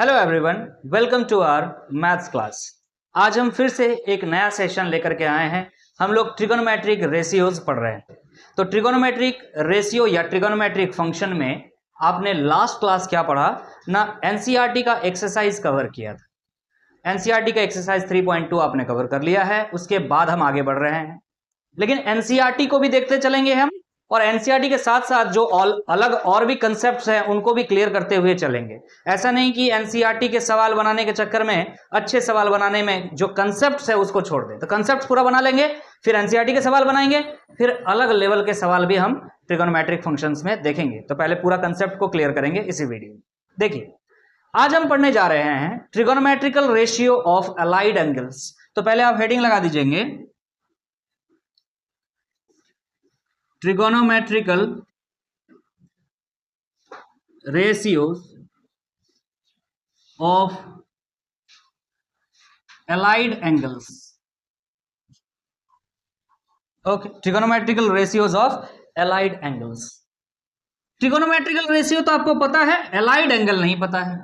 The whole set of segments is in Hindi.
Hello everyone, welcome to our maths class. आज हम फिर से एक नया सेशन लेकर के आए हैं। हम लोग ट्रिगोनोमेट्रिक रेशियोज पढ़ रहे हैं। तो ट्रिगोनोमेट्रिक रेशियो या ट्रिगोनोमेट्रिक फंक्शन में आपने लास्ट क्लास क्या पढ़ा ना, एनसीईआरटी का एक्सरसाइज कवर किया था। एनसीईआरटी का एक्सरसाइज 3.2 आपने कवर कर लिया है। उसके बाद हम आगे बढ़ रहे हैं, लेकिन एनसीईआरटी को भी देखते चलेंगे हम, और एनसीईआरटी के साथ साथ जो अलग और भी कंसेप्ट्स हैं उनको भी क्लियर करते हुए चलेंगे। ऐसा नहीं कि एनसीईआरटी के सवाल बनाने के चक्कर में, अच्छे सवाल बनाने में जो कंसेप्ट्स है उसको छोड़ दें। तो कंसेप्ट पूरा बना लेंगे, फिर एनसीईआरटी के सवाल बनाएंगे, फिर अलग लेवल के सवाल भी हम ट्रिगोनोमेट्रिक फंक्शंस में देखेंगे। तो पहले पूरा कंसेप्ट को क्लियर करेंगे इसी वीडियो में। देखिए, आज हम पढ़ने जा रहे हैं trigonometrical ratio of allied angles. तो पहले आप हेडिंग लगा दीजिएंगे, trigonometrical ratios of allied angles। Okay, trigonometrical ratios of allied angles। trigonometrical ratio तो आपको पता है, allied angle नहीं पता है।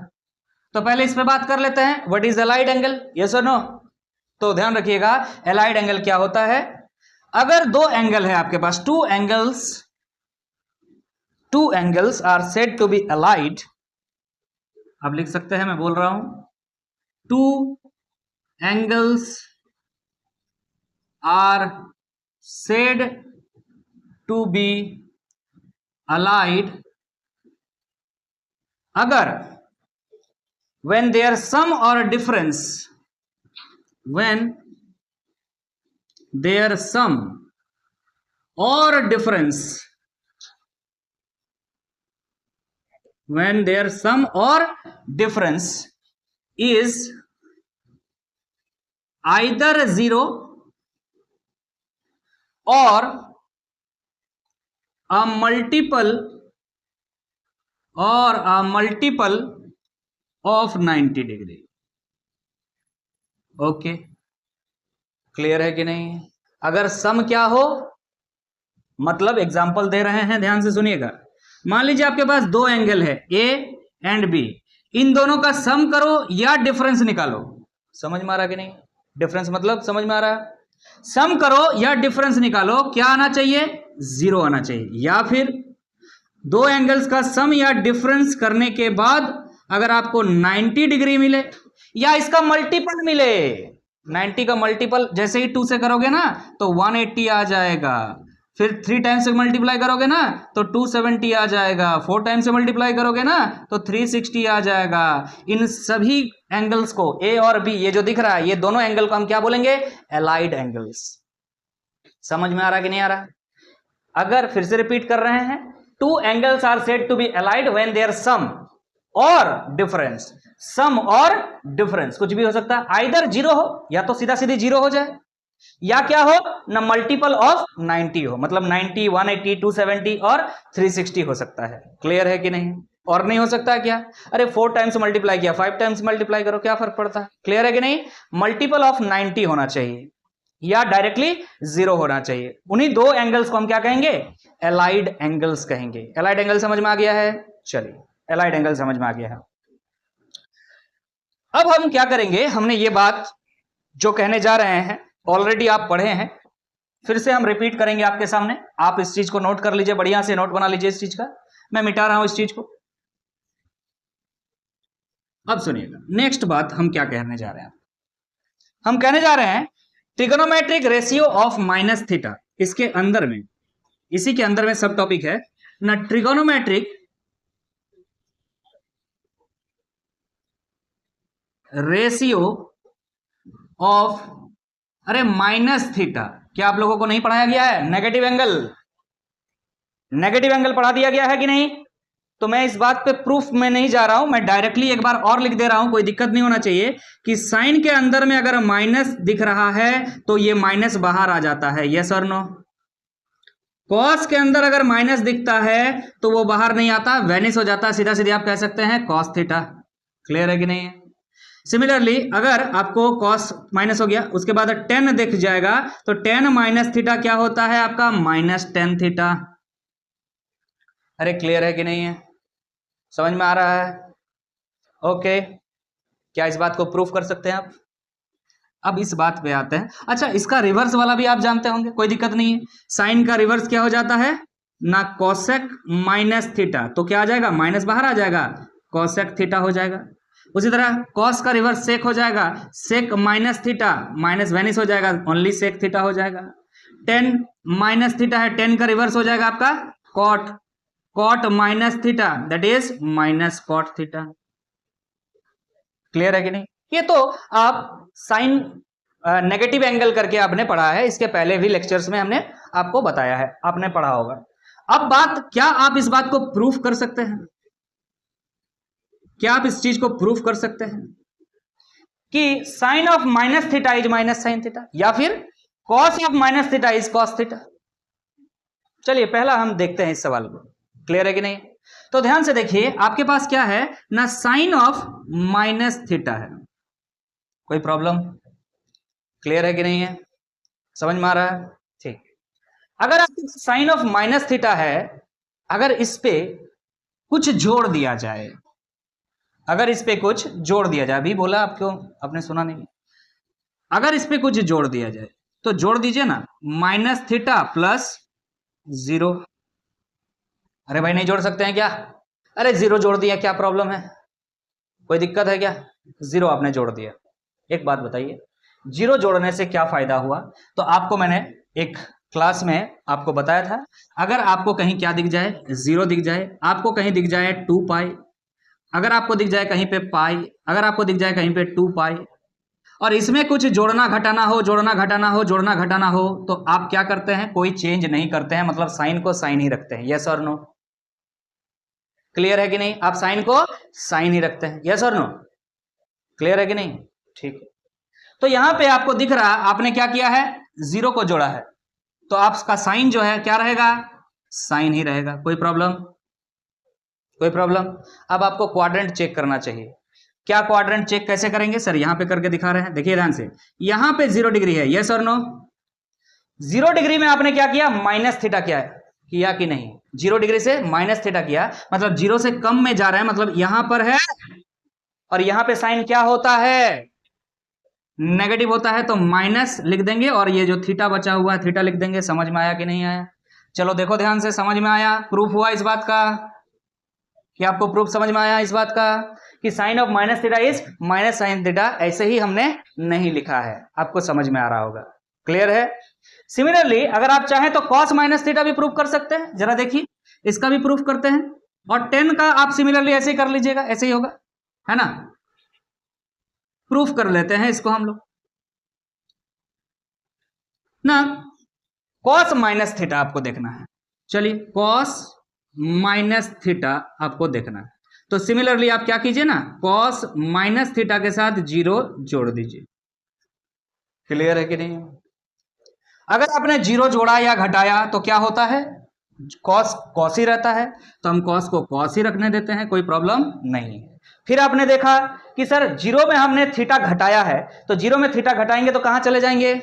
तो पहले इस पे बात कर लेते हैं, what is allied angle, yes और नो। तो ध्यान रखिएगा, allied angle क्या होता है। अगर दो एंगल है आपके पास, two angles are said to be allied, आप लिख सकते हैं, मैं बोल रहा हूं, two angles are said to be allied अगर when their sum or difference, when their sum or difference, when their sum or difference is either 0 or a multiple of 90 degree. Okay, clear है कि नहीं। अगर सम क्या हो, मतलब एग्जांपल दे रहे हैं, ध्यान से सुनिएगा। मान लीजिए आपके पास दो एंगल है ए एंड बी, इन दोनों का सम करो या डिफरेंस निकालो। समझ में आ रहा कि नहीं, डिफरेंस मतलब समझ में आ रहा है। सम करो या डिफरेंस निकालो, क्या आना चाहिए, 0 आना चाहिए। या फिर दो एंगल्स का सम या डिफरेंस करने के बाद अगर आपको 90 डिग्री मिले या इसका मल्टीपल मिले, 90 का मल्टीपल जैसे ही 2 से करोगे ना तो 180 आ जाएगा, फिर 3 टाइम्स से मल्टीप्लाई करोगे ना तो 270 आ जाएगा, 4 टाइम्स से मल्टीप्लाई करोगे ना तो 360 आ जाएगा। इन सभी एंगल्स को, ए और बी, ये जो दिख रहा है, ये दोनों एंगल को हम क्या बोलेंगे, एलाइड एंगल्स। समझ में आ रहा कि नहीं आ रहा। अगर फिर से रिपीट कर रहे हैं, two angles are said to be allied when there sum और डिफरेंस, सम और डिफरेंस कुछ भी हो सकता है, आइदर 0 हो, या तो सीधा सीधी 0 हो जाए, या क्या हो ना, मल्टीपल ऑफ 90 हो, मतलब 90, 180, 270 और 360 हो सकता है। क्लियर है कि नहीं। और नहीं हो सकता है क्या, अरे 4 टाइम्स मल्टीप्लाई किया, 5 टाइम्स मल्टीप्लाई करो, क्या फर्क पड़ता है। क्लियर है कि नहीं। मल्टीपल ऑफ 90 होना चाहिए या डायरेक्टली 0 होना चाहिए। उन्हीं दो एंगल्स को हम क्या कहेंगे, एलाइड एंगल्स कहेंगे। एलाइड एंगल समझ में आ गया है। चलिए, एलाइड एंगल समझ में आ गया है। अब हम क्या करेंगे, हमने ये बात जो कहने जा रहे हैं ऑलरेडी आप पढ़े हैं, फिर से हम रिपीट करेंगे आपके सामने। आप इस चीज को नोट कर लीजिए, बढ़िया से नोट बना लीजिए इस चीज का। मैं मिटा रहा हूं इस चीज को। अब सुनिएगा, नेक्स्ट बात हम क्या कहने जा रहे हैं। हम कहने जा रहे हैं trigonometric ratio of minus theta. इसके अंदर में, इसी के अंदर में सब टॉपिक है ना, ट्रिगोनोमेट्रिक रेशियो ऑफ, अरे माइनस थीटा, क्या आप लोगों को नहीं पढ़ाया गया है, नेगेटिव एंगल, नेगेटिव एंगल पढ़ा दिया गया है कि नहीं। तो मैं इस बात पे प्रूफ में नहीं जा रहा हूं, मैं डायरेक्टली एक बार और लिख दे रहा हूं, कोई दिक्कत नहीं होना चाहिए, कि साइन के अंदर में अगर माइनस दिख रहा है तो ये माइनस बाहर आ जाता है, यस और नो। कॉस के अंदर अगर माइनस दिखता है तो वो बाहर नहीं आता, वेनिस हो जाता है, सीधा सीधा आप कह सकते हैं कॉस थीटा। क्लियर है कि नहीं है। सिमिलरली अगर आपको कॉस माइनस हो गया, उसके बाद 10 दिख जाएगा तो 10 माइनस थीटा क्या होता है आपका, -10 थीटा। अरे क्लियर है कि नहीं है, समझ में आ रहा है। ओके, क्या इस बात को प्रूफ कर सकते हैं आप? अब इस बात पे आते हैं। अच्छा, इसका रिवर्स वाला भी आप जानते होंगे, कोई दिक्कत नहीं है। साइन का रिवर्स क्या हो जाता है ना, कोसेक माइनस थीटा। तो क्या आ जाएगा, माइनस बाहर आ जाएगा, कोसेक थीटा हो जाएगा। उसी तरह कॉस का रिवर्स सेक हो जाएगा, sec minus theta, minus vanish हो जाएगा, ओनली सेक थीटा हो जाएगा। टेन माइनस थीटा है, टेन का रिवर्स हो जाएगा आपका cot, cot minus theta that is minus cot theta. Clear है कि नहीं? ये तो आप साइन नेगेटिव एंगल करके आपने पढ़ा है, इसके पहले भी लेक्चर्स में हमने आपको बताया है, आपने पढ़ा होगा। अब बात, क्या आप इस बात को प्रूफ कर सकते हैं? क्या आप इस चीज को प्रूफ कर सकते हैं कि sine of minus theta is minus sine theta, या फिर cos of minus theta is cos theta? चलिए पहला हम देखते हैं इस सवाल को, क्लियर है कि नहीं? तो ध्यान से देखिए, आपके पास क्या है ना, साइन ऑफ माइनस थीटा है, कोई प्रॉब्लम? क्लियर है कि नहीं है? समझ में आ रहा है? ठीक। अगर आपके साइन ऑफ माइनस थीटा है, अगर इस पे कुछ जोड़ दिया जाए, अगर इस पे कुछ जोड़ दिया जाए, अभी बोला आपको, आपने सुना नहीं, अगर इस पे कुछ जोड़ दिया जाए तो जोड़ दीजिए ना, माइनस थीटा प्लस 0। अरे भाई नहीं जोड़ सकते हैं क्या? अरे 0 जोड़ दिया, क्या प्रॉब्लम है, कोई दिक्कत है क्या? 0 आपने जोड़ दिया। एक बात बताइए, 0 जोड़ने से क्या फायदा हुआ? तो आपको मैंने एक क्लास में आपको बताया था, अगर आपको कहीं क्या दिख जाए, 0 दिख जाए, आपको कहीं दिख जाए 2 पाई, अगर आपको दिख जाए कहीं पे पाई, अगर आपको दिख जाए कहीं पे 2 पाई, और इसमें कुछ जोड़ना घटाना हो, जोड़ना घटाना हो, जोड़ना घटाना हो, तो आप क्या करते हैं, कोई चेंज नहीं करते हैं, मतलब साइन को साइन ही रखते हैं। यस और नो? क्लियर है कि नहीं? आप साइन को साइन ही रखते हैं। यस और नो? क्लियर है कि नहीं? ठीक है। तो यहां पे आपको दिख रहा, आपने क्या किया है, 0 को जोड़ा है, तो आपका साइन जो है क्या रहेगा, साइन ही रहेगा। कोई प्रॉब्लम? कोई प्रॉब्लम? अब आपको क्वाड्रेंट चेक करना चाहिए। क्या क्वाड्रेंट चेक कैसे करेंगे सर? यहां पे करके दिखा रहे हैं, देखिए ध्यान से, यहां पे 0 डिग्री है, यस और नो? 0 डिग्री में आपने क्या किया, माइनस थीटा किया कि नहीं? 0 डिग्री से माइनस थीटा किया, मतलब 0 से कम में जा रहा है, मतलब यहां पर है, और यहां पे साइन क्या होता है, नेगेटिव होता है, तो माइनस लिख देंगे, और ये जो थीटा बचा हुआ है थीटा लिख देंगे। समझ में आया कि नहीं आया? चलो देखो ध्यान से, समझ में आया? प्रूफ हुआ इस बात का कि आपको प्रूफ समझ में आया इस बात का कि sine of minus theta is minus sine theta, ऐसे ही हमने नहीं लिखा है। आपको समझ में आ रहा होगा, क्लियर है? सिमिलरली अगर आप चाहें तो कॉस माइनस थीटा भी प्रूफ कर सकते हैं, जरा देखिए, इसका भी प्रूफ करते हैं, और 10 का आप सिमिलरली ऐसे ही कर लीजिएगा, ऐसे ही होगा, है ना? प्रूफ कर लेते हैं इसको हम लोग ना। कॉस माइनस थीटा आपको देखना है, चलिए कॉस माइनस थीटा आपको देखना है, तो सिमिलरली आप क्या कीजिए ना, कॉस माइनस थीटा के साथ 0 जोड़ दीजिए। क्लियर है कि नहीं? अगर आपने 0 जोड़ा या घटाया तो क्या होता है, कॉस कॉस ही रहता है, तो हम कॉस को कॉस ही रखने देते हैं, कोई प्रॉब्लम नहीं है। फिर आपने देखा कि सर 0 में हमने थीटा घटाया है, तो 0 में थीटा घटाएंगे तो कहां चले जाएंगे,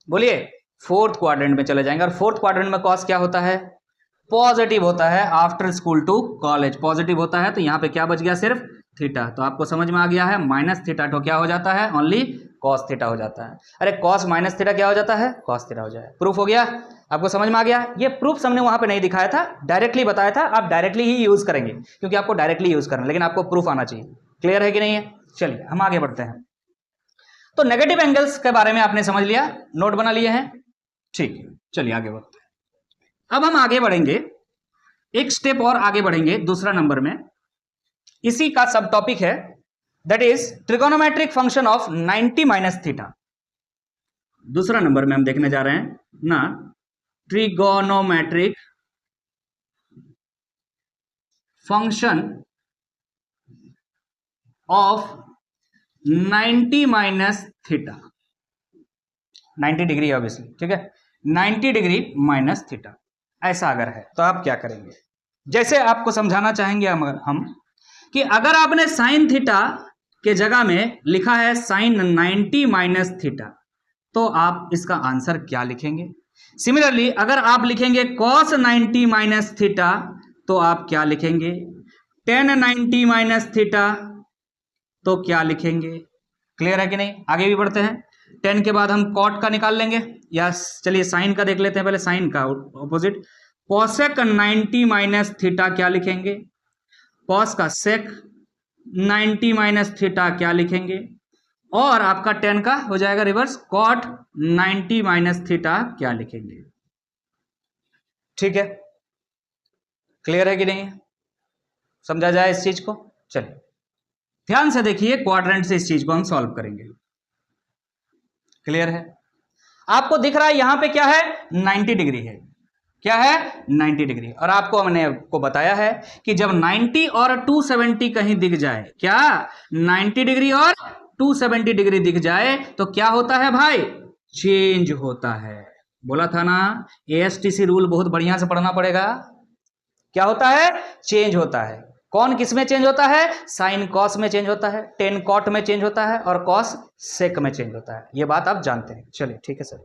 बोलिए? फोर्थ क्वाड्रेंट में चले जाएंगे, और फोर्थ क्वाड्रेंट में कॉस क्या होता है, पॉजिटिव होता है, after school to college positive होता है, तो यहां पे क्या बच गया, सिर्फ थीटा। तो आपको समझ में आ गया है, माइनस थीटा तो क्या हो जाता है, ओनली कॉस थीटा हो जाता है। अरे कॉस माइनस थीटा क्या हो जाता है, कॉस थीटा हो जाए। प्रूफ हो गया, आपको समझ में आ गया? ये प्रूफ हमने वहां पे नहीं दिखाया था, डायरेक्टली बताया था, आप डायरेक्टली ही यूज करेंगे क्योंकि आपको डायरेक्टली यूज करना है, लेकिन आपको प्रूफ आना चाहिए। क्लियर है कि नहीं है? चलिए हम आगे बढ़ते हैं। तो नेगेटिव एंगल्स के बारे में आपने समझ लिया, नोट बना लिए हैं, ठीक है। चलिए आगे बढ़ते हैं। अब हम आगे बढ़ेंगे, एक स्टेप और आगे बढ़ेंगे, दूसरा नंबर में इसी का सब टॉपिक है, that is trigonometric function of 90 minus theta. दूसरा नंबर में हम देखने जा रहे हैं ना, trigonometric function of 90 minus theta, 90 degree obviously, ठीक है, 90 डिग्री माइनस थीटा। ऐसा अगर है तो आप क्या करेंगे, जैसे आपको समझाना चाहेंगे हम कि अगर आपने साइन थीटा के जगह में लिखा है साइन 90 माइनस थीटा, तो आप इसका आंसर क्या लिखेंगे। सिमिलरली अगर आप लिखेंगे कॉस 90 माइनस थीटा, तो आप क्या लिखेंगे, टेन 90 माइनस थीटा, तो क्या लिखेंगे? क्लियर है कि नहीं? आगे भी बढ़ते हैं। टेन के बाद हम कॉट का निकाल लेंगे, या चलिए साइन का देख लेते हैं पहले। साइन का ऑपोजिट कॉसेक 90 माइनस थीटा क्या लिखेंगे? कॉस का सेक 90 माइनस थीटा क्या लिखेंगे? और आपका टेन का हो जाएगा रिवर्स, कॉट 90 माइनस थीटा क्या लिखेंगे? ठीक है, क्लियर है कि नहीं? समझा जाए इस चीज को? चलिए ध्यान से देखिए, क्वाड्रेंट से इस चीज को हम सॉल्व करेंगे। क्लियर है? आपको दिख रहा है यहां पे क्या है? 90 डिग्री है। क्या है? 90 डिग्री। और आपको हमने आपको बताया है कि जब 90 और 270 कहीं दिख जाए, क्या 90 डिग्री और 270 डिग्री दिख जाए तो क्या होता है भाई? चेंज होता है। बोला था ना, एएसटीसी रूल बहुत बढ़िया से पढ़ना पड़ेगा। क्या होता है? चेंज होता है। कौन किस में चेंज होता है? साइन कॉस में चेंज होता है, टेन कॉट में चेंज होता है, और कॉस सेक में चेंज होता है। ये बात आप जानते हैं। चलिए ठीक है सर।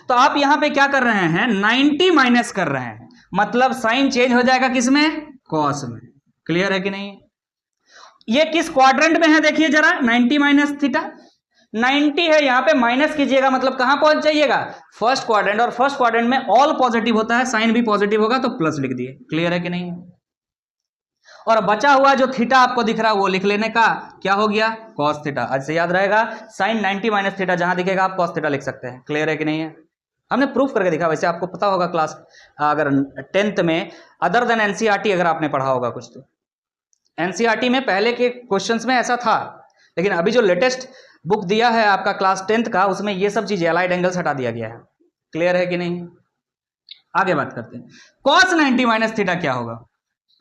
तो आप यहां पे क्या कर रहे हैं? 90 माइनस कर रहे हैं, मतलब साइन चेंज हो जाएगा किसमें? कॉस में। क्लियर है कि नहीं? ये किस क्वाड्रेंट में है देखिए जरा, 90 माइनस थीटा 90 है, यहां पे माइनस कीजिएगा मतलब कहां पहुंच जाइएगा? First quadrant. और फर्स्ट क्वाड्रेंट में ऑल पॉजिटिव होता है, साइन भी पॉजिटिव होगा तो प्लस लिख दिए। क्लियर है कि नहीं? और बचा हुआ जो थीटा आपको दिख रहा है वो लिख लेने का, क्या हो गया? Cos theta. आज से याद रहेगा, साइन 90 माइनस थीटा जहां दिखेगा आप कॉस थीटा लिख सकते हैं। क्लियर है कि नहीं है? हमने प्रूफ करके दिखा। वैसे आपको पता होगा क्लास, अगर 10th में अदर देन एनसीईआरटी अगर आपने पढ़ा होगा कुछ, तो एनसीईआरटी में पहले के क्वेश्चंस में ऐसा था, लेकिन अभी जो लेटेस्ट बुक दिया है आपका क्लास 10th का, उसमें ये सब चीजें अलाइड एंगल्स हटा दिया गया है। क्लियर है कि नहीं? आगे बात करते हैं। कॉस 90 माइनस थीटा क्या होगा?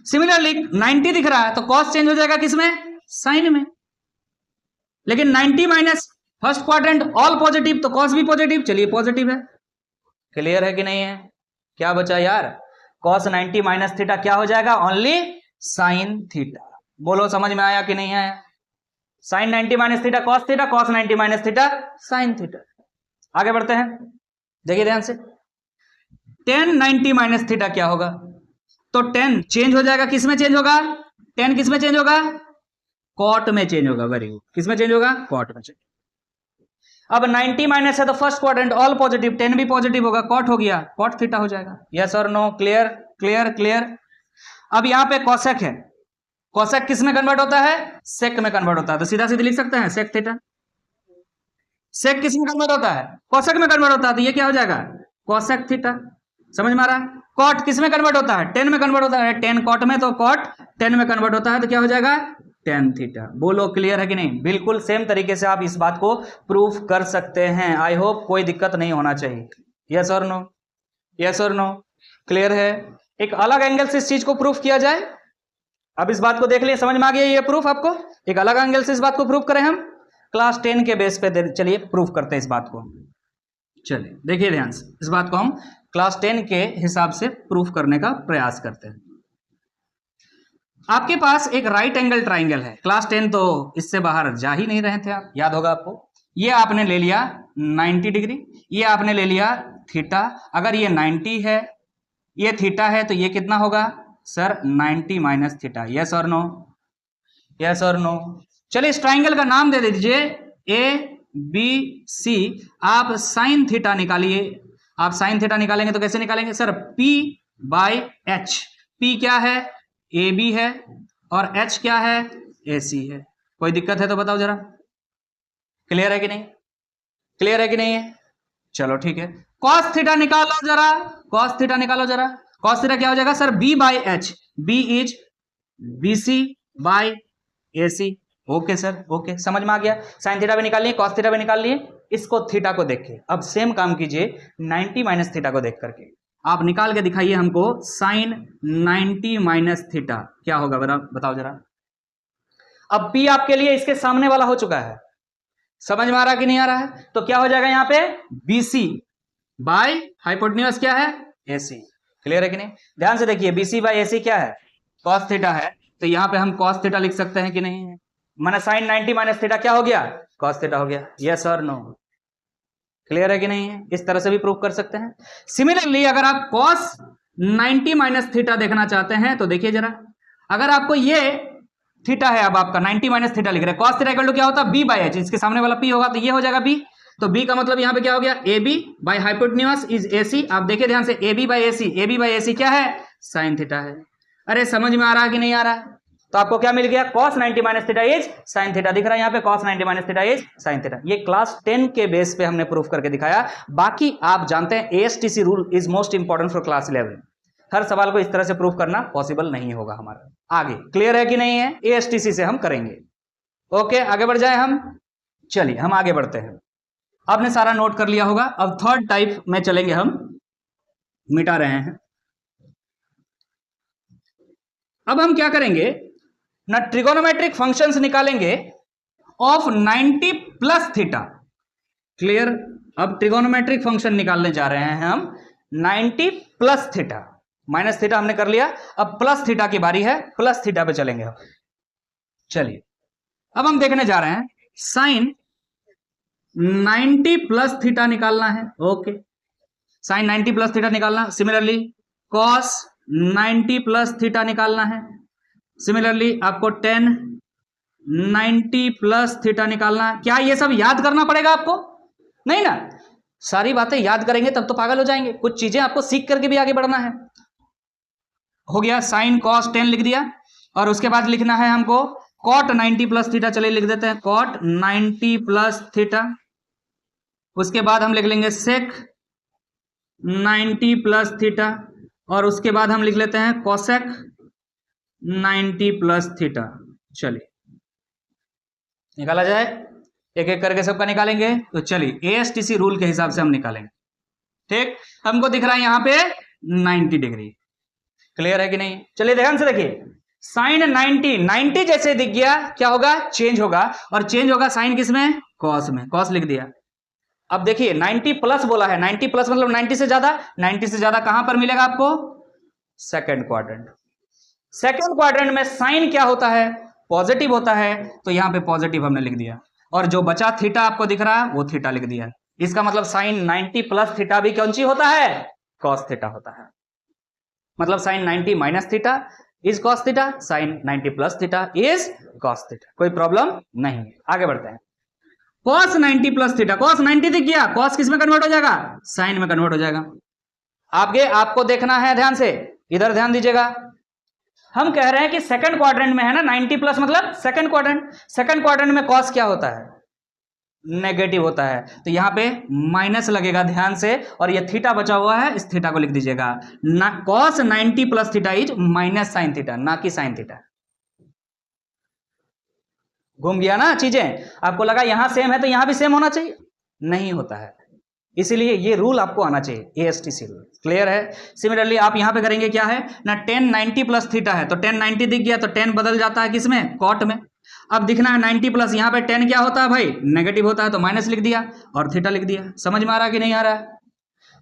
सिमिलरली 90 दिख रहा है तो कॉस चेंज हो जाएगा किसमें? साइन में। लेकिन 90 minus first quadrant all positive तो कॉस भी पॉजिटिव, चलिए पॉजिटिव है। क्लियर है कि नहीं है? क्या बचा यार? कॉस 90 माइनस थीटा क्या हो जाएगा? Only sine theta. बोलो समझ में आया कि नहीं आया? Sine 90 minus theta cos theta, cos 90 minus theta sine theta. आगे बढ़ते हैं, देखिए ध्यान से। 10 90 माइनस थीटा क्या होगा? तो 10 चेंज हो जाएगा, किस में चेंज होगा? 10 किस में चेंज होगा? कॉट में चेंज होगा। वेरी गुड, किस में चेंज होगा? कॉट में चेंज। अब 90 माइनस है तो फर्स्ट क्वाड्रेंट ऑल पॉजिटिव, 10 भी पॉजिटिव होगा, कॉट हो गया, कॉट थीटा हो जाएगा। यस और नो? Clear clear clear. अब यहां पे कॉसेक है, कॉसेक किस में कन्वर्ट होता है? सेक में कन्वर्ट होता है, तो सीधा सीधे लिख सकते हैं सेक थीटा। सेक किस में कन्वर्ट होता है? कॉसेक में कन्वर्ट होता है, तो ये क्या हो जाएगा? Cosec theta. समझ में आ रहा है? कॉट किस में कन्वर्ट होता है? 10 में कन्वर्ट होता है, 10 कॉट में, तो कॉट 10 में कन्वर्ट होता है, तो क्या हो जाएगा? tan theta. बोलो क्लियर है कि नहीं? बिल्कुल सेम तरीके से आप इस बात को प्रूफ कर सकते हैं। आई होप कोई दिक्कत नहीं होना चाहिए। यस और नो? यस और नो? क्लियर है? एक अलग एंगल से इस चीज को प्रूफ किया जाए। अब इस बात को देख लिए, समझ में आ गया ये प्रूफ आपको? एक अलग एंगल से इस बात को प्रूफ करें हम क्लास 10 के बेस पे। चलिए प्रूफ करते हैं इस बात को। चलिए देखिए ध्यान से, इस बात को हम क्लास 10 के हिसाब से प्रूफ करने का प्रयास करते हैं। आपके पास एक राइट एंगल ट्राइंगल है। क्लास 10 तो इससे बाहर जा ही नहीं रहे थे आप, याद होगा आपको। ये आपने ले लिया 90 डिग्री, ये आपने ले लिया थीटा। अगर ये 90 है, ये थीटा है, तो ये कितना होगा सर? 90 minus theta. यस और नो? यस और नो? चलिए इस ट्राइंगल का नाम दे दीजिए ए बी सी। आप साइन थीटा निकालिए। आप साइन थीटा निकालेंगे तो कैसे निकालेंगे sir? P by H. P क्या है? ए बी है, और एच क्या है? ए सी है। कोई दिक्कत है तो बताओ जरा। क्लियर है कि नहीं? क्लियर है कि नहीं है? चलो ठीक है, कॉस थीटा निकालो जरा। कॉस थीटा निकालो जरा। कॉस थीटा क्या हो जाएगा sir? B by H. B is B C by A C. Okay sir, okay, समझ में आ गया। साइन थीटा भी निकाल लिए, कॉस थीटा भी निकाल लिए। इसको थीटा को देख के अब सेम काम कीजिए 90 माइनस थीटा को देख करके। आप निकाल के दिखाइए हमको साइन 90 माइनस थीटा क्या होगा, बताओ जरा। अब पी आपके लिए इसके सामने वाला हो चुका है, समझ में आ रहा है कि नहीं आ रहा है? तो क्या हो जाएगा यहाँ पे? बीसी बाय हाइपोटेन्यूज क्या है? एसी। क्लियर है कि नहीं? ध्यान से देखिए, बीसी बाय एसी क्या है? कॉस थीटा है, तो यहाँ पे हम कॉस थीटा लिख सकते हैं कि नहीं? माना साइन 90 माइनस थीटा क्या हो गया? कॉस थीटा हो गया। यस और नो? क्लियर है कि नहीं है? इस तरह से भी प्रूव कर सकते हैं। सिमिलरली अगर आप कॉस 90 माइनस थीटा देखना चाहते हैं तो देखिए जरा, अगर आपको ये थीटा है अब आपका 90 माइनस थीटा लिख रहे हैं। कॉस थीटा इक्वल टू क्या होता है बी बाई एच, इसके सामने वाला पी होगा तो ये हो जाएगा बी, तो बी का मतलब यहाँ पे क्या हो गया A B by hypotenuse is A C. आप देखिए ध्यान से ए बी बाई ए सी क्या है साइन थीटा है। अरे समझ में आ रहा है कि नहीं आ रहा है? तो आपको क्या मिल गया cos 90 minus theta is sine theta दिख रहा है यहाँ पे, cos 90 minus theta is sine theta. ये क्लास 10 के बेस पे हमने प्रूफ करके दिखाया। बाकी आप जानते हैं ASTC rule is most important for class 11। हर सवाल को इस तरह से प्रूफ करना पॉसिबल नहीं होगा हमारा। आगे क्लियर है कि नहीं है? एएसटीसी से हम करेंगे। ओके आगे बढ़ जाए हम। चलिए हम आगे बढ़ते हैं। आपने सारा नोट कर लिया होगा। अब थर्ड टाइप में चलेंगे हम, मिटा रहे हैं। अब हम क्या करेंगे ना, ट्रिगोनोमेट्रिक फंक्शंस निकालेंगे ऑफ 90 प्लस थीटा। क्लियर? अब ट्रिगोनोमेट्रिक फंक्शन निकालने जा रहे हैं हम 90 प्लस थीटा। माइनस थीटा हमने कर लिया, अब प्लस थीटा की बारी है, प्लस थीटा पे चलेंगे हम। चलिए अब हम देखने जा रहे हैं साइन 90 प्लस थीटा निकालना है। ओके साइन 90 प्लस थीटा निकालना। सिमिलरली कॉस 90 प्लस थीटा निकालना है। सिमिलरली आपको tan 90 प्लस थीटा निकालना है। क्या ये सब याद करना पड़ेगा आपको? नहीं ना, सारी बातें याद करेंगे तब तो पागल हो जाएंगे। कुछ चीजें आपको सीख करके भी आगे बढ़ना है। हो गया साइन कॉस 10 लिख दिया, और उसके बाद लिखना है हमको कॉट 90 प्लस थीटा। चलिए लिख देते हैं कॉट 90 प्लस थीटा। उसके बाद हम लिख लेंगे सेक 90 प्लस थीटा, और उसके बाद हम लिख लेते हैं कोसेक 90 प्लस थीटा। चलिए निकाला जाए, एक एक करके सबका निकालेंगे। तो चलिए एएसटीसी रूल के हिसाब से हम निकालेंगे। ठीक, हमको दिख रहा है यहां पे 90 डिग्री। क्लियर है कि नहीं? चलिए ध्यान से देखिए, साइन 90 जैसे दिख गया क्या होगा? चेंज होगा, और चेंज होगा साइन किसमें? कॉस में। कॉस लिख दिया। अब देखिए 90 प्लस बोला है, 90 प्लस मतलब 90 से ज्यादा। 90 से ज्यादा कहां पर मिलेगा आपको? Second quadrant. सेकंड क्वाड्रेंट में साइन क्या होता है? पॉजिटिव होता है, तो यहां पे पॉजिटिव हमने लिख दिया, और जो बचा थीटा आपको दिख रहा है वो थीटा लिख दिया। इसका मतलब साइन 90 प्लस थीटा भी कौन सी होता है? कॉस थीटा होता है। मतलब sine 90 minus theta is cos theta, sine 90 plus theta is cos theta. कोई प्रॉब्लम नहीं। आगे बढ़ते हैं। cos 90 प्लस थीटा, cos 90 दिख गया, cos किस में कन्वर्ट हो जाएगा? साइन में कन्वर्ट हो जाएगा। आगे आपको देखना है, ध्यान से इधर ध्यान दीजिएगा। हम कह रहे हैं कि सेकंड क्वाड्रेंट में है ना 90 प्लस मतलब सेकंड क्वाड्रेंट। सेकंड क्वाड्रेंट में cos क्या होता है? नेगेटिव होता है, तो यहां पे माइनस लगेगा ध्यान से, और ये थीटा बचा हुआ है, इस थीटा को लिख दीजिएगा ना। cos 90 plus theta is minus sine theta, ना कि साइन थीटा। घूम गया ना चीजें? आपको लगा यहां सेम है तो यहां भी सेम होना चाहिए, नहीं होता है। इसीलिए ये रूल आपको आना चाहिए, एएसटीसी रूल। क्लियर है? सिमिलरली आप यहां पे करेंगे क्या है ना, tan 90 प्लस थीटा है, तो tan 90 दिख गया, तो tan बदल जाता है किसमें? कॉट में। अब दिखना है 90 प्लस, यहां पे tan क्या होता है भाई? नेगेटिव होता है, तो माइनस लिख दिया और थीटा लिख दिया। समझ में आ रहा है कि नहीं आ रहा है?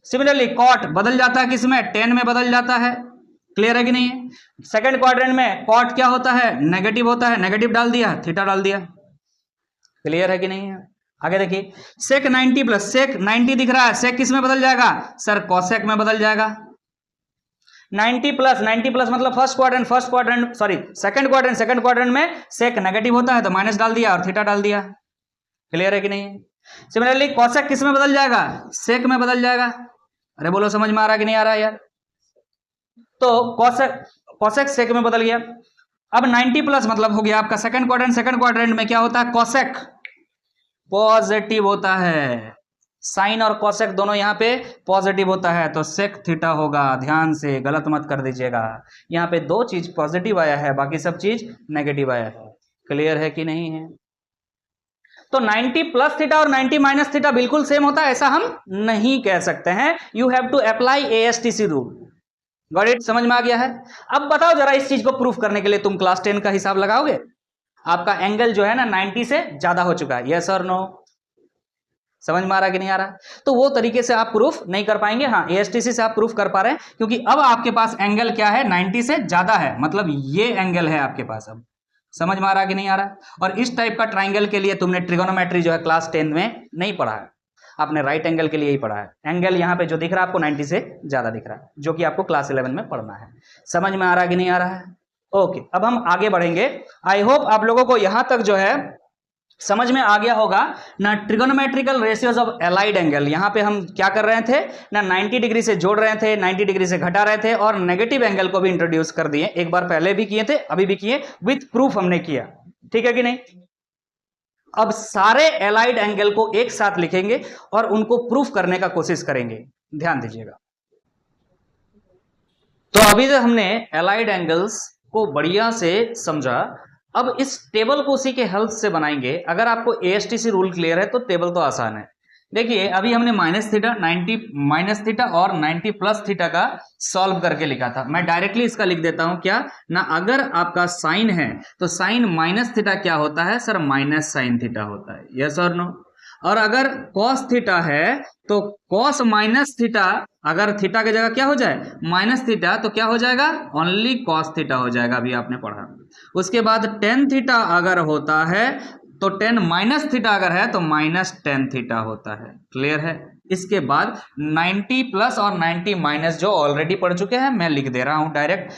सिमिलरली कॉट बदल जाता है किसमें? tan में बदल जाता है। क्लियर है कि नहीं है? सेकंड क्वाड्रेंट में कॉट क्या होता है? नेगेटिव होता है, नेगेटिव डाल दिया, थीटा डाल दिया। क्लियर है कि नहीं है? आगे देखिए, सेक 90 प्लस, सेक 90 दिख रहा है, सेक किस में बदल जाएगा? सर कोसेक में बदल जाएगा। 90 प्लस मतलब first quadrant sorry second quadrant में सेक नेगेटिव होता है, तो माइनस डाल दिया और थीटा डाल दिया। क्लियर है कि नहीं? सिमिलरली कोसेक किस में बदल जाएगा? सेक में बदल जाएगा। अरे बोलो समझ में आ रहा है कि नहीं आ रहा है यार? तो कोसेक सेक में बदल गया। अब 90 प्लस मतलब हो गया आपका सेकंड क्वाड्रेंट में क्या होता है? कोसेक पॉजिटिव होता है, साइन और कोसेक दोनों यहां पे पॉजिटिव होता है, तो सेक थीटा होगा। ध्यान से गलत मत कर दीजिएगा, यहां पे दो चीज पॉजिटिव आया है, बाकी सब चीज नेगेटिव आया है। क्लियर है कि नहीं है? तो 90 प्लस थीटा और 90 माइनस थीटा बिल्कुल सेम होता है ऐसा हम नहीं कह सकते हैं। You have to apply ASTC rule. Got it? समझ में आ गया है? अब बताओ जरा, इस चीज को प्रूफ करने के लिए तुम क्लास 10 का हिसाब लगाओगे? आपका एंगल जो है ना 90 से ज्यादा हो चुका है, यस और नो? समझ में आ रहा कि नहीं आ रहा? तो वो तरीके से आप प्रूफ नहीं कर पाएंगे। हाँ, एएसटीसी से आप प्रूफ कर पा रहे हैं, क्योंकि अब आपके पास एंगल क्या है? 90 से ज्यादा है, मतलब ये एंगल है आपके पास। अब समझ में आ रहा कि नहीं आ रहा? और इस टाइप का ट्राइंगल के लिए तुमने ट्रिगोनोमेट्री जो है क्लास 10 में नहीं पढ़ा है, आपने राइट एंगल के लिए ही पढ़ा है। एंगल यहाँ पे जो दिख रहा है आपको 90 से ज्यादा दिख रहा है, जो कि आपको क्लास 11 में पढ़ना है। समझ में आ रहा कि नहीं आ रहा है? ओके, अब हम आगे बढ़ेंगे। आई होप आप लोगों को यहां तक जो है समझ में आ गया होगा ना। Trigonometrical ratios of allied angle, यहां पे हम क्या कर रहे थे ना, 90 डिग्री से जोड़ रहे थे, 90 डिग्री से घटा रहे थे, और नेगेटिव एंगल को भी इंट्रोड्यूस कर दिए। एक बार पहले भी किए थे, अभी भी किए, विथ प्रूफ हमने किया, ठीक है कि नहीं। अब सारे एलाइड एंगल को एक साथ लिखेंगे और उनको प्रूफ करने का कोशिश करेंगे, ध्यान दीजिएगा। तो अभी तक हमने एलाइड एंगल्स को बढ़िया से समझा। अब इस टेबल को उसी के हेल्प से बनाएंगे। अगर आपको एएसटीसी रूल क्लियर है तो टेबल तो आसान है। देखिए अभी हमने माइनस थीटा, 90 माइनस थीटा और 90 प्लस थीटा का सॉल्व करके लिखा था। मैं डायरेक्टली इसका लिख देता हूं क्या ना, अगर आपका साइन है तो साइन माइनस थीटा क्या होता है सर, माइनस साइन थीटा होता है, यस और नो। और अगर कॉस थीटा है तो कॉस माइनस थीटा, अगर थीटा की जगह क्या हो जाए माइनस थीटा, तो क्या हो जाएगा ओनली कॉस थीटा हो जाएगा, अभी आपने पढ़ा। उसके बाद टेन थीटा अगर होता है तो टेन माइनस थीटा अगर है तो माइनस टेन थीटा होता है, क्लियर है। इसके बाद 90 प्लस और 90 माइनस जो ऑलरेडी पढ़ चुके हैं, मैं लिख दे रहा हूं डायरेक्ट।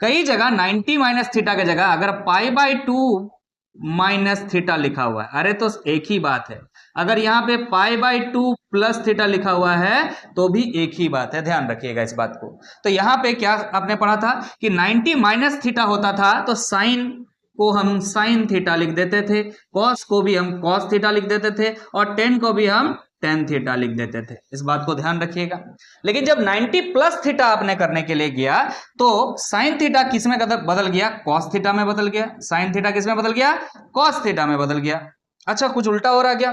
कई जगह 90 माइनस थीटा की जगह अगर पाई बाई 2 माइनस थीटा लिखा हुआ है, अरे तो एक ही बात है। अगर यहां पे पाई बाई 2 प्लस थीटा लिखा हुआ है तो भी एक ही बात है, ध्यान रखिएगा इस बात को। तो यहां पे क्या आपने पढ़ा था कि 90 माइनस थीटा होता था तो साइन को हम साइन थीटा लिख देते थे, कॉस को भी हम कॉस थीटा लिख देते थे, और टेन को भी हम टेन थीटा लिख देते थे। इस बात को ध्यान रखिएगा। लेकिन जब 90 प्लस थीटा आपने करने के लिए गया तो साइन थीटा किस में बदल गया, कॉस थीटा में बदल गया। साइन थीटा किस में बदल गया, कॉस थीटा में बदल गया। अच्छा, कुछ उल्टा हो रहा क्या,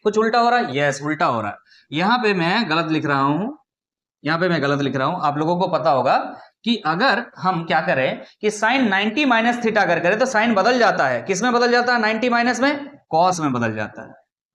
कुछ उल्टा हो रहा है, यस उल्टा हो रहा है। यहां पे मैं गलत लिख रहा हूं, यहां पे मैं गलत लिख रहा हूं। आप लोगों को पता होगा कि अगर हम क्या करें कि साइन 90 माइनस थीटा अगर करें तो साइन बदल जाता है, किस में बदल जाता है 90 माइनस में, कॉस में बदल जाता है,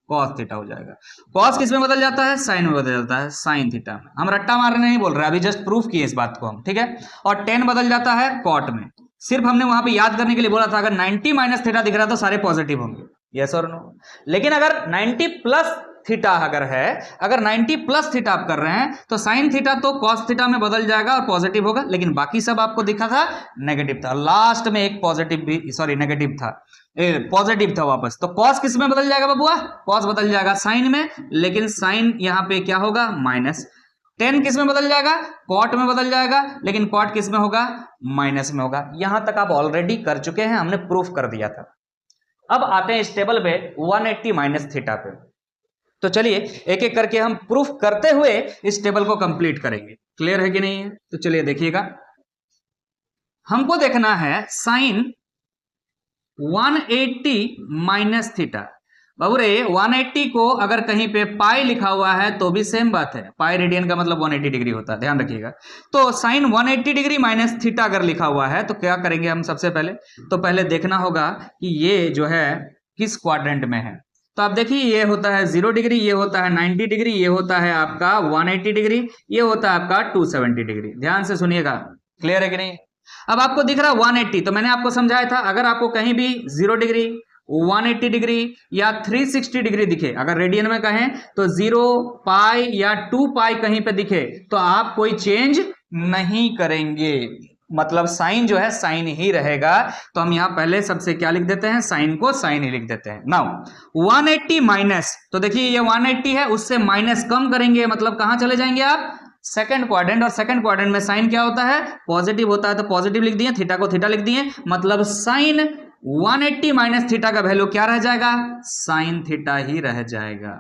कॉस थीटा हो जाएगा। कॉस किस में बदल जाता है, साइन में बदल जाता है, साइन थीटा में। हम रट्टा मारने नहीं बोल रहे, अभी जस्ट प्रूफ किए इस बात को हम, ठीक है। और टेन बदल जाता है कॉट में। सिर्फ हमने वहां पे याद करने के लिए बोला था अगर 90 माइनस थीटा दिख रहा तो सारे पॉजिटिव होंगे, यस और नो। लेकिन अगर 90 प्लस थीटा अगर है, अगर 90 प्लस थीटा आप कर रहे हैं तो साइन थीटा तो कॉस थीटा में बदल जाएगा और पॉजिटिव होगा, लेकिन बाकी सब आपको दिखा था नेगेटिव था। लास्ट में एक पॉजिटिव भी, सॉरी नेगेटिव था, पॉजिटिव था वापस। तो कॉस किस में बदल जाएगा बबुआ, कॉस बदल जाएगा साइन में, लेकिन साइन यहां पे क्या होगा माइनस। टेन किस में बदल जाएगा, कॉट में बदल जाएगा, लेकिन कॉट किस में होगा, माइनस में होगा। यहां तक आप ऑलरेडी कर चुके हैं, हमने प्रूफ कर दिया था। अब आते हैं इस टेबल पे 180 माइनस थीटा पे। तो चलिए एक एक करके हम प्रूफ करते हुए इस टेबल को कंप्लीट करेंगे, क्लियर है कि नहीं है। तो चलिए देखिएगा, हमको देखना है साइन 180 माइनस थीटा। बाबू रे 180 को अगर कहीं पे पाई लिखा हुआ है तो भी सेम बात है, पाई रेडियन का मतलब 180 डिग्री होता है, ध्यान रखिएगा। तो साइन 180 डिग्री माइनस थीटा अगर लिखा हुआ है तो क्या करेंगे हम, सबसे पहले तो पहले देखना होगा कि ये जो है किस क्वाड्रेंट में है। तो आप देखिए ये होता है 0 डिग्री, ये होता है 90 डिग्री, ये होता है आपका 180 डिग्री, ये होता है आपका 270 डिग्री। ध्यान से सुनिएगा, क्लियर है कि नहीं। अब आपको दिख रहा है 180, तो मैंने आपको समझाया था अगर आपको कहीं भी 0 डिग्री, 180 डिग्री या 360 डिग्री दिखे, अगर रेडियन में कहें तो 0 पाई या 2 पाई कहीं पे दिखे तो आप कोई चेंज नहीं करेंगे, मतलब साइन जो है साइन ही रहेगा। तो हम यहां पहले सबसे क्या लिख देते हैं, साइन को साइन ही लिख देते हैं। नाउ 180 माइनस, तो देखिए ये 180 है, उससे माइनस कम करेंगे, मतलब कहां चले जाएंगे आप, सेकंड क्वाड्रेंट। और सेकंड क्वाड्रेंट में साइन क्या होता है, पॉजिटिव होता है, तो पॉजिटिव लिख दिए, थीटा को थीटा लिख दिए, मतलब साइन 180 माइनस थीटा का वैल्यू क्या रह जाएगा, साइन थीटा ही रह जाएगा,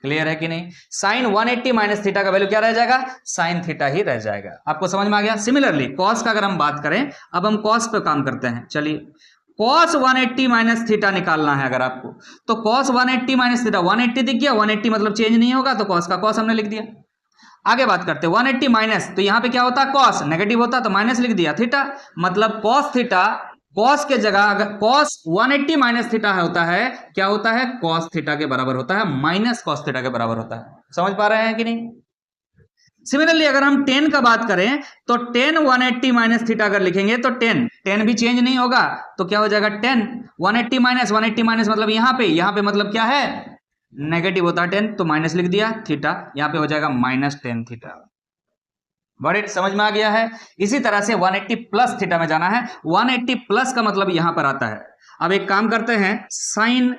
क्लियर है कि नहीं। साइन 180 माइनस थीटा का वैल्यू क्या रह जाएगा, साइन थीटा ही रह जाएगा। आपको समझ में आ गया। सिमिलरली कॉस का अगर हम बात करें, अब हम कॉस पे काम करते हैं। चलिए कॉस 180 माइनस थीटा निकालना है अगर आपको, तो कॉस 180 माइनस थीटा, 180 दिख गया, 180 मतलब चेंज नहीं होगा, तो कॉस का कॉस हमने लिख दिया। आगे बात करते हैं 180 माइनस, तो यहां पे क्या होता है कॉस, नेगेटिव होता तो माइनस लिख दिया, थीटा मतलब कॉस थीटा, कॉस के जगह अगर कॉस 180 माइनस थीटा होता है, क्या होता है, कॉस थीटा के बराबर होता है, माइनस कॉस थीटा के बराबर होता है। समझ पा रहे हैं कि नहीं। सिमिलरली अगर हम 10 का बात करें तो 10 180 माइनस थीटा अगर लिखेंगे तो 10 भी चेंज नहीं होगा, तो क्या हो जाएगा 10 180 माइनस मतलब यहां पे मतलब क्या है, नेगेटिव होता है 10, तो माइनस लिख दिया, थीटा यहां पे हो जाएगा माइनस 10 थीटा, गॉट इट, समझ में आ गया है। इसी तरह से 180 प्लस थीटा में जाना है। 180 प्लस का मतलब यहां पर आता है। अब एक काम करते हैं, साइन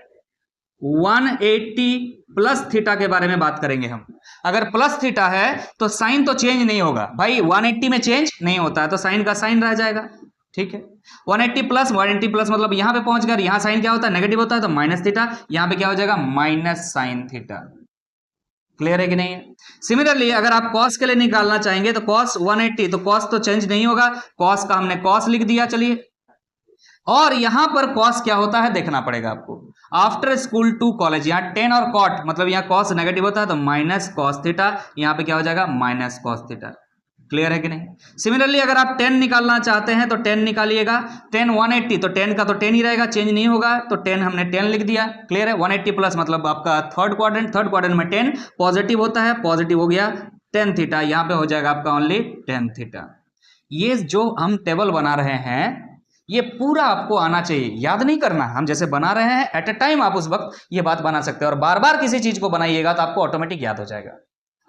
180 प्लस थीटा के बारे में बात करेंगे हम। अगर प्लस थीटा है तो साइन तो चेंज नहीं होगा भाई, 180 में चेंज नहीं होता है तो साइन का साइन रह जाएगा, ठीक है। 180 प्लस मतलब यहां पे पहुंच गए, यहां साइन क्या होता है, नेगेटिव होता है तो माइनस थीटा, यहां पे क्या हो जाएगा, माइनस साइन थीटा। क्लियर है कि नहीं है। सिमिलरली अगर आप कॉस के लिए निकालना चाहेंगे तो कॉस 180, तो कॉस तो चेंज नहीं होगा, कॉस का हमने कॉस लिख दिया, चलिए। और यहां पर कॉस क्या होता है देखना पड़ेगा आपको। आफ्टर स्कूल टू कॉलेज, यहां टेन और कॉट मतलब यहां कॉस नेगेटिव होता है तो माइनस कॉस थीटा, यहां पे क्या हो जाएगा, माइनस कॉस थीटा। क्लियर है कि नहीं। सिमिलरली अगर आप 10 निकालना चाहते हैं तो 10 निकालिएगा, 10 180 तो 10 का तो 10 ही रहेगा, चेंज नहीं होगा, तो 10 हमने 10 लिख दिया। क्लियर है। 180 प्लस मतलब आपका थर्ड क्वाड्रेंट में 10 पॉजिटिव होता है, पॉजिटिव हो गया 10 थीटा, यहां पे हो जाएगा आपका ओनली 10 थीटा। ये जो हम टेबल बना रहे हैं ये पूरा आपको आना चाहिए, याद नहीं करना। हम जैसे बना रहे हैं एट अ टाइम आप उस वक्त ये बात बना सकते हैं, और बार बार किसी चीज को बनाइएगा तो आपको ऑटोमेटिक याद हो जाएगा।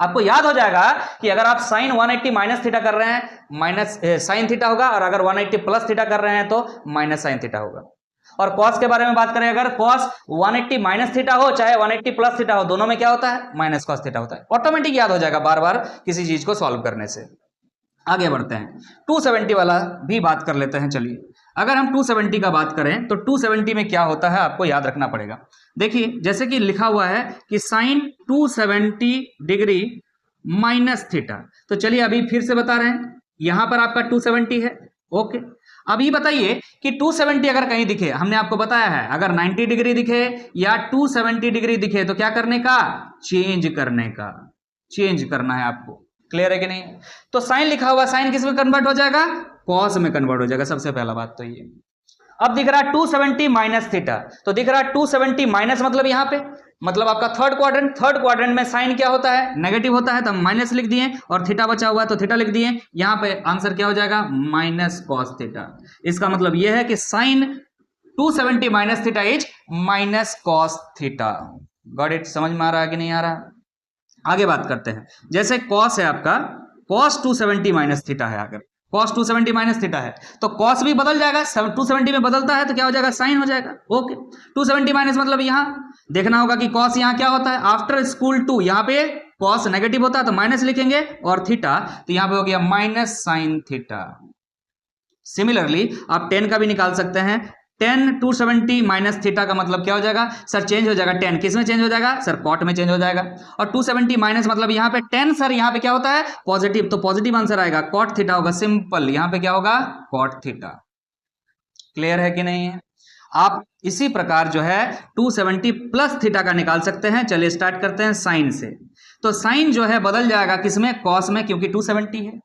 आपको याद हो जाएगा कि अगर आप साइन 180 माइनस थीटा कर रहे हैं माइनस साइन थीटा होगा, और अगर 180 प्लस थीटा कर रहे हैं तो माइनस साइन थीटा होगा। और कॉस के बारे में बात करें, अगर कॉस 180 माइनस थीटा हो चाहे 180 प्लस थीटा हो, दोनों में क्या होता है, माइनस कॉस थीटा होता है। ऑटोमेटिक याद हो जाएगा बार बार किसी चीज को सॉल्व करने से। आगे बढ़ते हैं, 270 वाला भी बात कर लेते हैं। चलिए अगर हम 270 का बात करें तो 270 में क्या होता है आपको याद रखना पड़ेगा। देखिए जैसे कि लिखा हुआ है कि साइन 270 डिग्री माइनस थीटा, तो चलिए अभी फिर से बता रहे हैं, यहां पर आपका 270 है, ओके। अभी बताइए कि 270 अगर कहीं दिखे, हमने आपको बताया है अगर 90 डिग्री दिखे या 270 डिग्री दिखे तो क्या करने का, चेंज करने का, चेंज करना है आपको। क्लियर है कि नहीं। तो साइन लिखा हुआ, साइन किस में कन्वर्ट हो जाएगा, कॉस में कन्वर्ट हो जाएगा, सबसे पहला बात तो ये। अब दिख रहा है 270 माइनस थीटा, तो दिख रहा है 270 माइनस मतलब यहां पे मतलब आपका थर्ड क्वाड्रेंट में साइन क्या होता है, नेगेटिव होता है, तो माइनस लिख दिए, और थीटा बचा हुआ है तो थीटा लिख दिए। यहां पे आंसर क्या हो जाएगा, माइनस कॉस थीटा। इसका मतलब यह है कि sine 270 minus theta is minus cos theta. Got it, समझ में आ रहा है कि नहीं आ रहा। आगे बात करते हैं, जैसे कॉस है आपका, कॉस 270 माइनस थीटा है, अगर कॉस 270 माइनस थीटा है तो कॉस भी बदल जाएगा, 270 में बदलता है तो क्या हो जाएगा, साइन हो जाएगा, ओके। 270 माइनस मतलब यहां देखना होगा कि कॉस यहां क्या होता है, आफ्टर स्कूल टू, यहां पे कॉस नेगेटिव होता है तो माइनस लिखेंगे, और थीटा तो यहां पे हो गया माइनस साइन थीटा। सिमिलरली आप 10 का भी निकाल सकते हैं, 10 270 माइनस थीटा का मतलब क्या हो जाएगा, सर चेंज हो जाएगा, 10 किस में चेंज हो जाएगा, सर कॉट में चेंज हो जाएगा। और 270 माइनस मतलब यहां पे 10 सर यहां पे क्या होता है, पॉजिटिव, तो पॉजिटिव आंसर आएगा, कॉट थीटा होगा, सिंपल, यहां पे क्या होगा, कॉट थीटा। क्लियर है कि नहीं है। आप इसी प्रकार जो है 270 प्लस थीटा का निकाल सकते हैं। चलिए स्टार्ट करते हैं साइन से। तो साइन जो है बदल जाएगा किसमें, कॉस में, क्योंकि 270 है।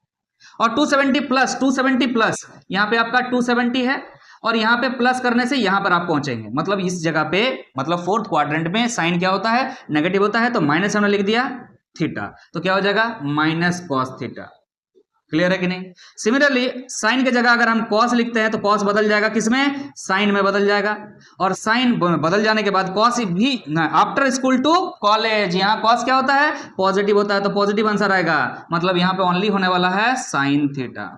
और 270 प्लस यहां पे आपका 270 है, और यहां पे प्लस करने से यहां पर आप पहुंचेंगे, मतलब इस जगह पे, मतलब फोर्थ क्वाड्रेंट में साइन क्या होता है, नेगेटिव होता है, तो माइनस हमने लिख दिया थीटा, तो क्या हो जाएगा, माइनस कॉस थीटा। क्लियर है कि नहीं। सिमिलरली साइन की जगह अगर हम कॉस लिखते हैं तो कॉस बदल जाएगा किसमें, साइन में बदल जाएगा, और साइन बदल जाने के बाद कॉस भी आफ्टर स्कूल टू कॉलेज, यहां कॉस क्या होता है, पॉजिटिव होता है, तो पॉजिटिव आंसर आएगा, मतलब यहां पे ओनली होने वाला है साइन थीटा।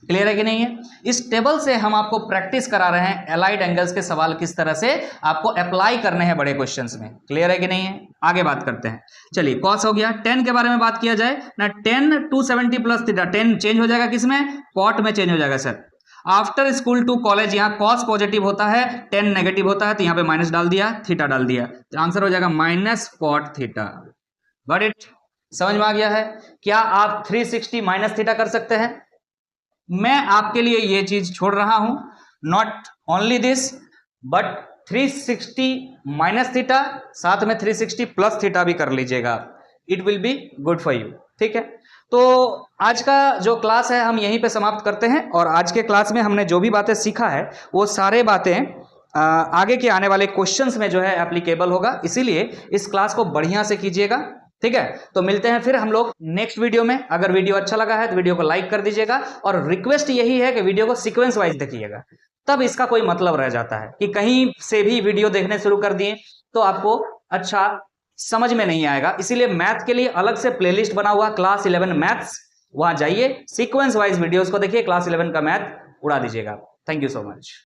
क्लियर है कि नहीं है। इस टेबल से हम आपको प्रैक्टिस करा रहे हैं एलाइड एंगल्स के सवाल किस तरह से आपको अप्लाई करने हैं बड़े क्वेश्चंस में। क्लियर है कि नहीं है। आगे बात करते हैं, चलिए कॉस हो गया, 10 के बारे में बात किया जाए ना, 10 270 प्लस थीटा, 10 चेंज हो जाएगा किसमें, कॉट में चेंज हो जाएगा sir. After school to college, यहां कॉस पॉजिटिव होता है, 10 नेगेटिव होता है, तो यहां पे माइनस डाल दिया, थीटा डाल दिया, तो आंसर हो जाएगा minus cot theta. Got it, समझ में आ गया है। क्या आप 360 माइनस थीटा कर सकते हैं। मैं आपके लिए ये चीज छोड़ रहा हूं, not only this but 360 minus theta, साथ में 360 प्लस थीटा भी कर लीजिएगा, it will be good for you. ठीक है, तो आज का जो क्लास है हम यहीं पे समाप्त करते हैं, और आज के क्लास में हमने जो भी बातें सीखा है वो सारे बातें आगे के आने वाले क्वेश्चंस में जो है एप्लीकेबल होगा, इसीलिए इस क्लास को बढ़िया से कीजिएगा। ठीक है, तो मिलते हैं फिर हम लोग नेक्स्ट वीडियो में। अगर वीडियो अच्छा लगा है तो वीडियो को लाइक कर दीजिएगा, और रिक्वेस्ट यही है कि वीडियो को सीक्वेंस वाइज देखिएगा, तब इसका कोई मतलब रह जाता है कि कहीं से भी वीडियो देखने शुरू कर दिए तो आपको अच्छा समझ में नहीं आएगा। इसीलिए मैथ के लिए अलग से प्लेलिस्ट बना हुआ क्लास 11 मैथ्स, वहां जाइए, सीक्वेंस वाइज वीडियोस को देखिए, क्लास 11 का मैथ उड़ा दीजिएगा। Thank you so much.